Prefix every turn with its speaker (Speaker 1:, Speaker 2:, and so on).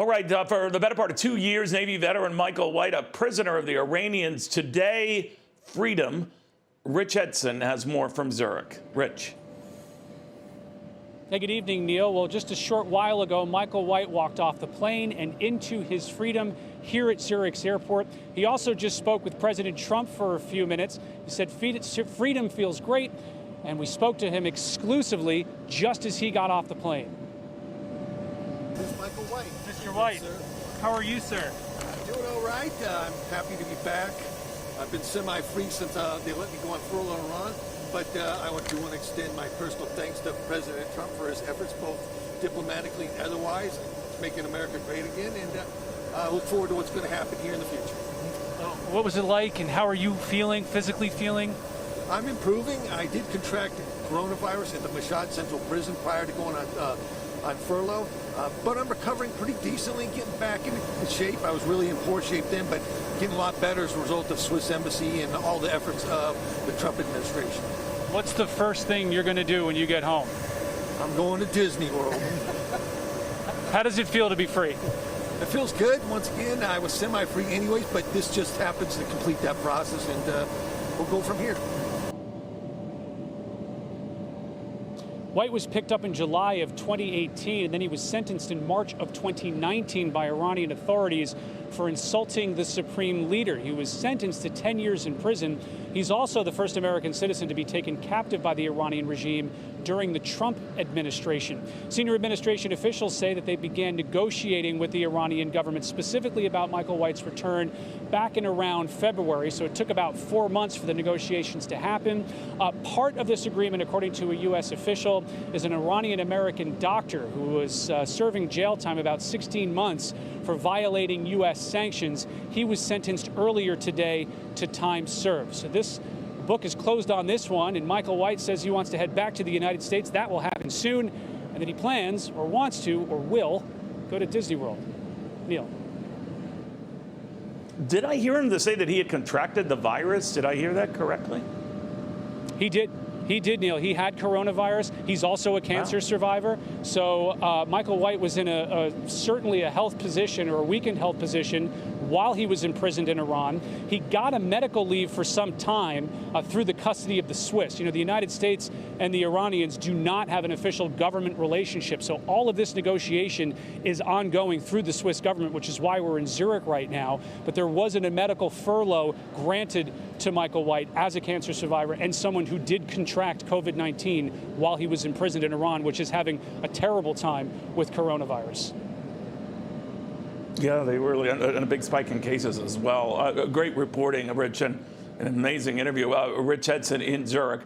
Speaker 1: All right, for the better part of 2 years, Navy veteran Michael White, a prisoner of the Iranians. Today, freedom. Rich Edson has more from Zurich. Rich.
Speaker 2: Hey, good evening, Neil. Well, just a short while ago, Michael White walked off the plane and into his freedom here at Zurich's airport. He also just spoke with President Trump for a few minutes. He said freedom feels great, and we spoke to him exclusively just as he got off the plane.
Speaker 3: This is Michael White.
Speaker 2: Mr. White, how are you, sir?
Speaker 3: Doing all right. I'm happy to be back. I've been semi-free since they let me go on furlough and run. But I want to extend my personal thanks to President Trump for his efforts, both diplomatically and otherwise, making America great again. And I look forward to what's going to happen here in the future.
Speaker 2: What was it like, and how are you feeling, physically feeling?
Speaker 3: I'm improving. I did contract coronavirus at the Mashhad Central Prison prior to going on furlough, but I'm recovering pretty decently, getting back into shape. I was really in poor shape then, but getting a lot better as a result of Swiss Embassy and all the efforts of the Trump administration.
Speaker 2: What's the first thing you're going to do when you get home?
Speaker 3: I'm going to Disney World.
Speaker 2: How does it feel to be free?
Speaker 3: It feels good. Once again, I was semi-free anyways, but this just happens to complete that process, and we'll go from here.
Speaker 2: White was picked up in July of 2018, and then he was sentenced in March of 2019 by Iranian authorities for insulting the supreme leader. He was sentenced to 10 years in prison. He's also the first American citizen to be taken captive by the Iranian regime during the Trump administration. Senior administration officials say that they began negotiating with the Iranian government specifically about Michael White's return back in around February, so it took about 4 months for the negotiations to happen. Part of this agreement, according to a U.S. official, is an Iranian-American doctor who was serving jail time about 16 months for violating U.S. sanctions. He was sentenced earlier today to time served. So this book is closed on this one, and Michael White says he wants to head back to the United States. That will happen soon, and that he plans, or wants to, or will, go to Disney World. Neil.
Speaker 1: Did I hear him to say that he had contracted the virus? Did I hear that correctly?
Speaker 2: He did. He did, Neil. He had coronavirus. He's also a cancer survivor. So Michael White was in certainly a health position, or a weakened health position, while he was imprisoned in Iran. He got a medical leave for some time through the custody of the Swiss. You know, the United States and the Iranians do not have an official government relationship. So all of this negotiation is ongoing through the Swiss government, which is why we're in Zurich right now. But there wasn't a medical furlough granted to Michael White as a cancer survivor and someone who did contract COVID-19 while he was imprisoned in Iran, which is having a terrible time with coronavirus.
Speaker 1: Yeah, they were really in a big spike in cases as well. Great reporting, Rich, and an amazing interview. Rich Edson in Zurich.